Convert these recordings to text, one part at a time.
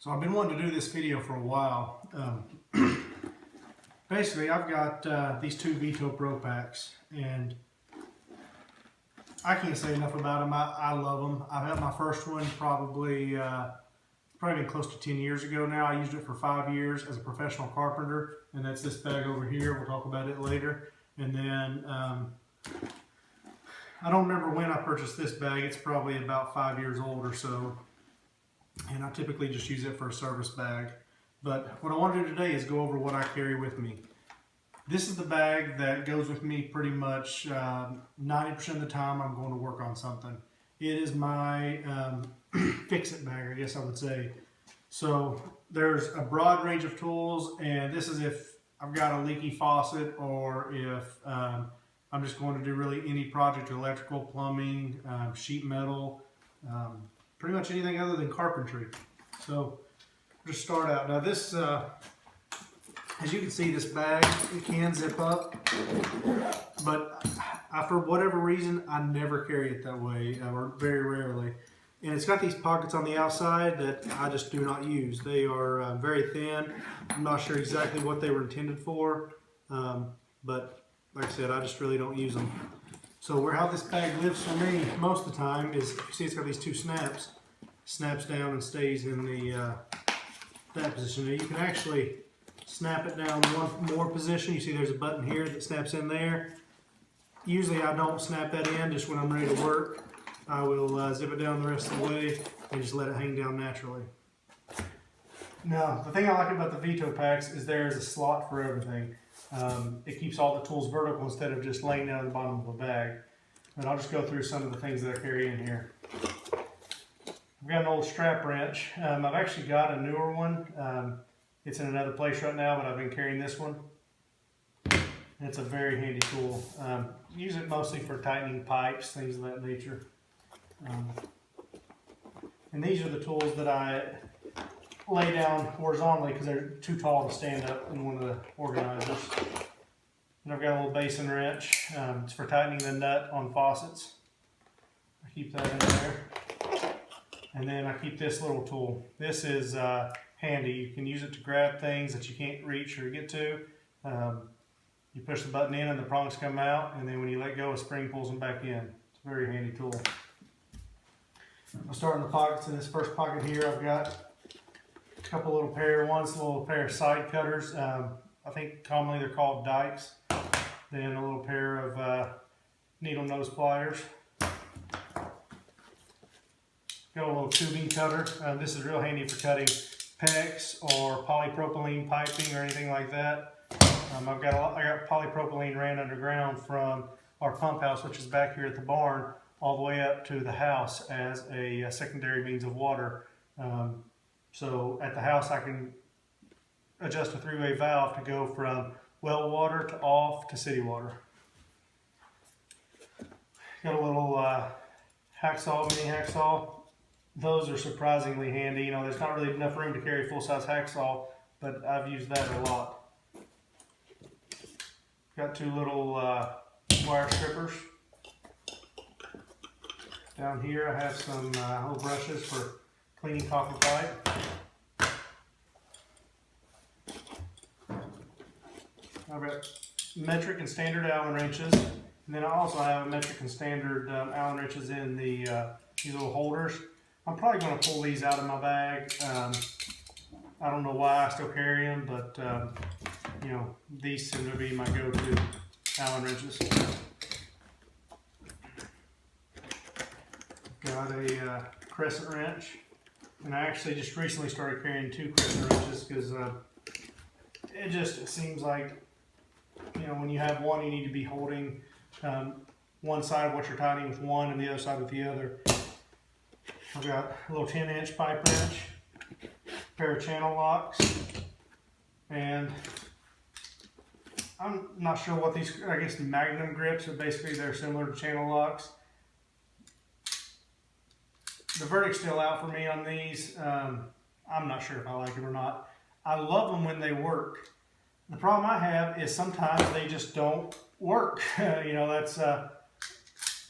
So I've been wanting to do this video for a while. Basically, I've got these two veto pro packs, and I can't say enough about them. I love them. I've had my first one probably been close to 10 years ago now. I used it for 5 years as a professional carpenter, and that's this bag over here. We'll talk about it later. And then I don't remember when I purchased this bag. It's probably about 5 years old or so. And I typically just use it for a service bag. But what I want to do today is go over what I carry with me. This is the bag that goes with me pretty much 90% of the time I'm going to work on something. It is my fix-it bag, I guess I would say. So there's a broad range of tools, and this is if I've got a leaky faucet, or if I'm just going to do really any project, electrical, plumbing, sheet metal, pretty much anything other than carpentry. So just start out. Now this, as you can see, this bag, it can zip up, but for whatever reason, I never carry it that way, or very rarely. And it's got these pockets on the outside that I just do not use. They are very thin. I'm not sure exactly what they were intended for, but like I said, I just really don't use them. So how this bag lives for me most of the time is, you see it's got these two snaps. Snaps down and stays in the that position. Now you can actually snap it down one more position. You see there's a button here that snaps in there. Usually I don't snap that in, just when I'm ready to work. I will zip it down the rest of the way and just let it hang down naturally. Now, the thing I like about the veto packs is there's a slot for everything. It keeps all the tools vertical instead of just laying down at the bottom of a bag. And I'll just go through some of the things that I carry in here. I've got an old strap wrench. I've actually got a newer one. It's in another place right now, but I've been carrying this one. And it's a very handy tool. Use it mostly for tightening pipes, things of that nature. And these are the tools that I lay down horizontally because they're too tall to stand up in one of the organizers. And I've got a little basin wrench. It's for tightening the nut on faucets. I keep that in there. And then I keep this little tool. This is handy. You can use it to grab things that you can't reach or get to. You push the button in and the prongs come out, and then when you let go, a spring pulls them back in. It's a very handy tool. I'll start in the pockets. In this first pocket here, I've got a couple little pair of side cutters. I think commonly they're called dikes. Then a little pair of needle nose pliers. Got a little tubing cutter. This is real handy for cutting PEX or polypropylene piping or anything like that. I got polypropylene ran underground from our pump house, which is back here at the barn, all the way up to the house as a secondary means of water. So at the house I can adjust a three-way valve to go from well water to off to city water. Got a little mini hacksaw. Those are surprisingly handy. You know, there's not really enough room to carry a full-size hacksaw, but I've used that a lot. Got two little wire strippers. Down here I have some little brushes for cleaning copper pipe. I've got metric and standard Allen wrenches, and then I also have metric and standard Allen wrenches in these little holders. I'm probably going to pull these out of my bag. I don't know why I still carry them, but you know, these seem to be my go-to Allen wrenches. Got a crescent wrench, and I actually just recently started carrying two crescent wrenches because it seems like, you know, when you have one, you need to be holding one side of what you're tightening with one and the other side with the other. I've got a little 10-inch pipe wrench, a pair of channel locks, and I'm not sure what these, I guess Magnum grips, but basically they're similar to channel locks. The verdict's still out for me on these. I'm not sure if I like them or not. I love them when they work. The problem I have is sometimes they just don't work. You know, that's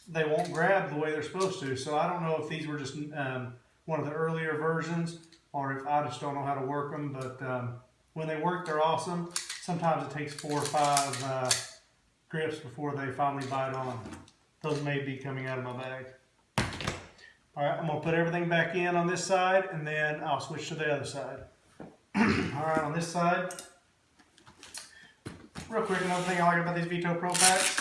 they won't grab the way they're supposed to. So I don't know if these were just one of the earlier versions, or if I just don't know how to work them. But when they work, they're awesome. Sometimes it takes 4 or 5 grips before they finally bite on. Those may be coming out of my bag. Alright, I'm going to put everything back in on this side, and then I'll switch to the other side. Alright, on this side, real quick, another thing I like about these Veto Pro packs,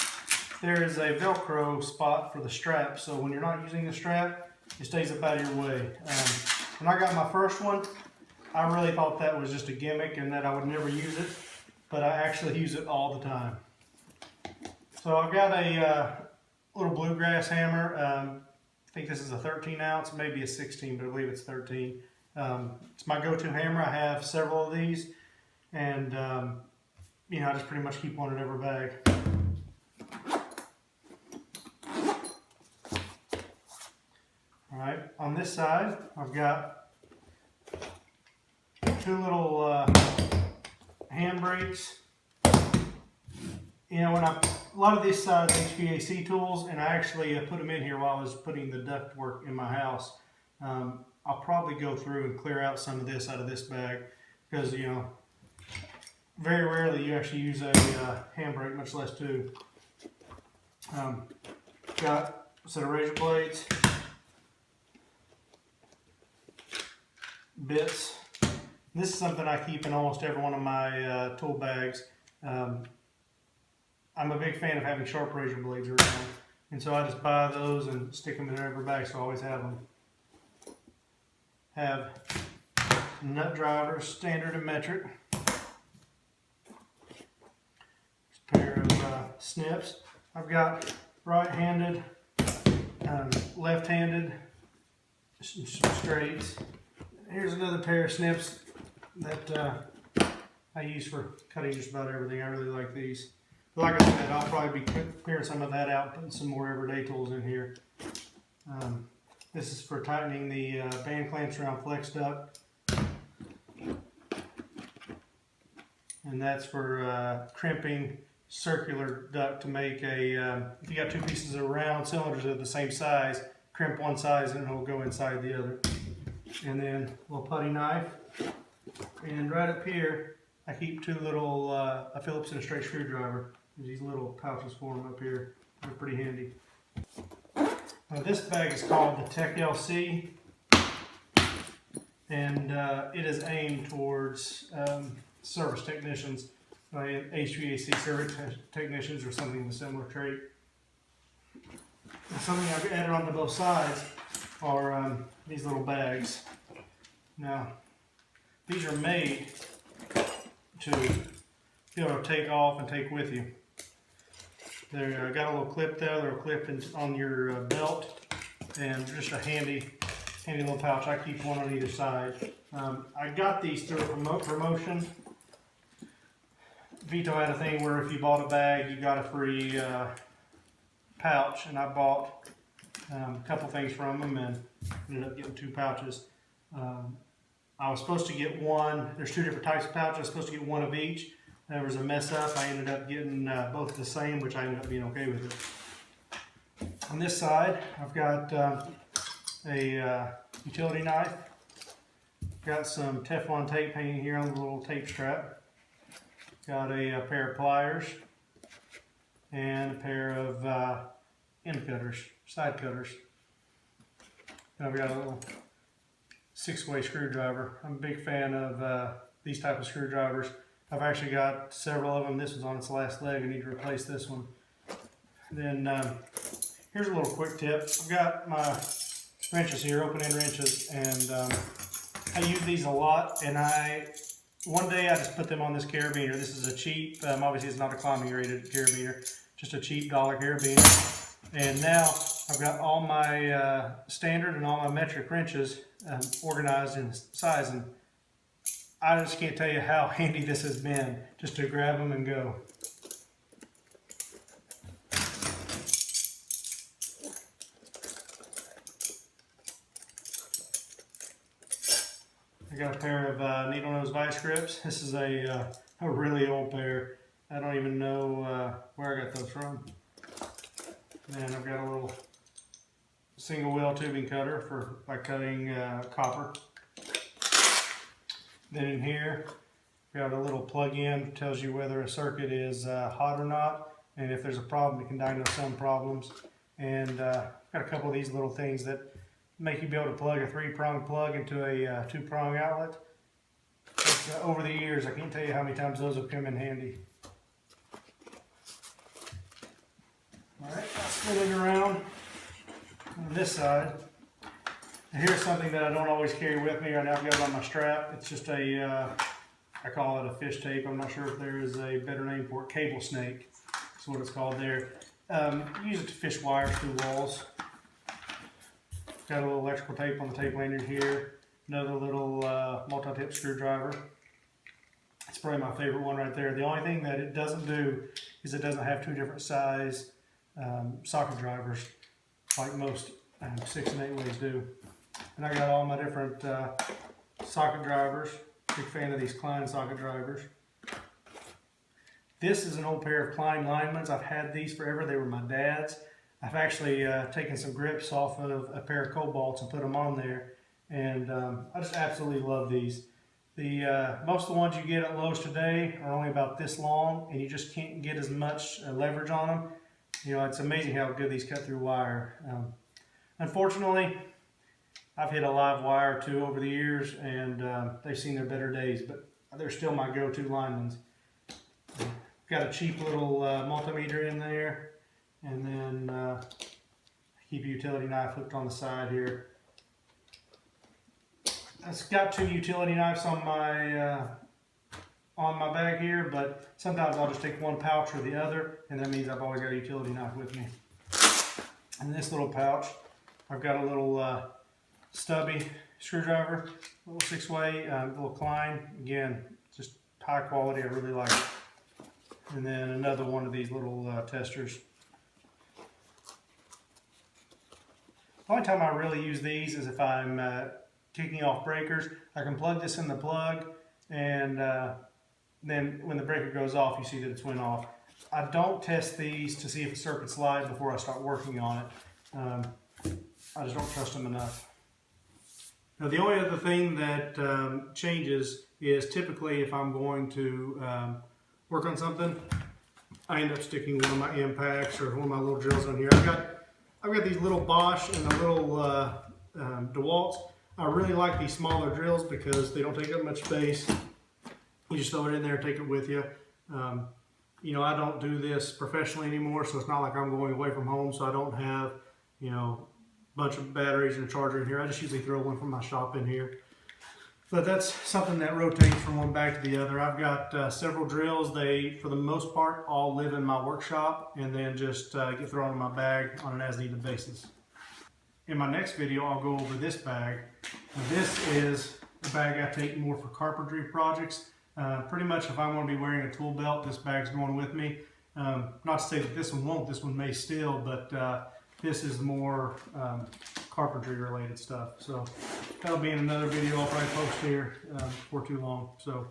there is a Velcro spot for the strap, so when you're not using the strap, it stays up out of your way. When I got my first one, I really thought that was just a gimmick and that I would never use it, but I actually use it all the time. So I've got a little bluegrass hammer. I think this is a 13 ounce, maybe a 16, but I believe it's 13. It's my go-to hammer. I have several of these, and you know, I just pretty much keep one in every bag. All right, on this side, I've got 2 little handbrakes. You know, a lot of these HVAC tools, and I actually put them in here while I was putting the ductwork in my house. I'll probably go through and clear out some of this out of this bag because, you know, very rarely you actually use a handbrake, much less 2. Got a set of razor blades, bits. This is something I keep in almost every one of my tool bags. I'm a big fan of having sharp razor blades around, and so I just buy those and stick them in every bag, so I always have them. Have nut drivers, standard and metric. Just a pair of snips. I've got right-handed, left-handed straights. Here's another pair of snips that I use for cutting just about everything. I really like these. Like I said, I'll probably be clearing some of that out, putting some more everyday tools in here. This is for tightening the band clamps around flex duct. And that's for crimping circular duct to make a, if you got 2 pieces of round cylinders of the same size, crimp one size and it'll go inside the other. And then a little putty knife. And right up here, I keep 2 little, a Phillips and a straight screwdriver. There's these little pouches for them up here. They're pretty handy. Now this bag is called the Tech LC, and it is aimed towards service technicians, HVAC service technicians or something of a similar trait. And something I've added onto both sides are these little bags. Now, these are made to be able to take off and take with you. They're got a little clip there. They're clipped on your belt, and just a handy little pouch. I keep one on either side. I got these through a promotion. Vito had a thing where if you bought a bag, you got a free pouch, and I bought a couple things from them and ended up getting 2 pouches. I was supposed to get one. There's 2 different types of pouches. I was supposed to get one of each. There was a mess up. I ended up getting both the same, which I ended up being okay with it. On this side, I've got a utility knife. Got some Teflon tape hanging here on the little tape strap. Got a pair of pliers and a pair of end cutters, side cutters. And I've got a little 6-way screwdriver. I'm a big fan of these type of screwdrivers. I've actually got several of them. This one's on its last leg. I need to replace this one. Then here's a little quick tip. I've got my wrenches here, open-end wrenches, and I use these a lot. And one day I just put them on this carabiner. This is a cheap, obviously it's not a climbing rated carabiner, just a cheap dollar carabiner. And now I've got all my standard and all my metric wrenches organized in size. And I just can't tell you how handy this has been, just to grab them and go. I got a pair of needle nose vice grips. This is a really old pair. I don't even know where I got those from. And I've got a little single wheel tubing cutter for cutting copper. Then in here, we have a little plug-in, tells you whether a circuit is hot or not, and if there's a problem, it can diagnose some problems. And got a couple of these little things that make you be able to plug a 3-prong plug into a 2-prong outlet. Over the years, I can't tell you how many times those have come in handy. Alright, I'll spin it around on this side. And here's something that I don't always carry with me. Right now I've got it on my strap. It's just a, I call it a fish tape. I'm not sure if there is a better name for it. Cable snake. That's what it's called there. Use it to fish wires through walls. Got a little electrical tape on the tape lanyard here. Another little multi-tip screwdriver. It's probably my favorite one right there. The only thing that it doesn't do is it doesn't have 2 different size socket drivers like most 6 and 8 ways do. And I got all my different socket drivers. Big fan of these Klein socket drivers. This is an old pair of Klein linemans. I've had these forever. They were my dad's. I've actually taken some grips off of a pair of Cobalts and put them on there. And I just absolutely love these. Most of the ones you get at Lowe's today are only about this long, and you just can't get as much leverage on them. You know, it's amazing how good these cut through wire. Unfortunately, I've hit a live wire or 2 over the years, and they've seen their better days, but they're still my go-to linemans. Got a cheap little multimeter in there, and then keep a utility knife hooked on the side here. It's got 2 utility knives on my bag here, but sometimes I'll just take one pouch or the other, and that means I've always got a utility knife with me. In this little pouch, I've got a little stubby screwdriver, a little 6-way, little Klein. Again, just high quality. I really like it. And then another one of these little testers. The only time I really use these is if I'm kicking off breakers. I can plug this in the plug, and then when the breaker goes off, you see that it's went off. I don't test these to see if the circuit's live before I start working on it. I just don't trust them enough. Now the only other thing that changes is typically if I'm going to work on something, I end up sticking one of my impacts or one of my little drills on here. I've got these little Bosch and a little DeWalt's. I really like these smaller drills because they don't take up much space. You just throw it in there and take it with you. You know, I don't do this professionally anymore, so it's not like I'm going away from home, so I don't have, you know, a bunch of batteries and a charger in here. I just usually throw one from my shop in here. But that's something that rotates from one bag to the other. I've got several drills. They, for the most part, all live in my workshop and then just get thrown in my bag on an as-needed basis. In my next video, I'll go over this bag. Now, this is a bag I take more for carpentry projects. Pretty much if I'm going to be wearing a tool belt, this bag's going with me. Not to say that this one won't, this one may still, but this is more carpentry related stuff. So that'll be in another video I'll probably post here before too long. So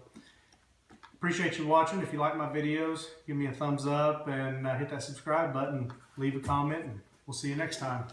appreciate you watching. If you like my videos, give me a thumbs up and hit that subscribe button, leave a comment, and we'll see you next time.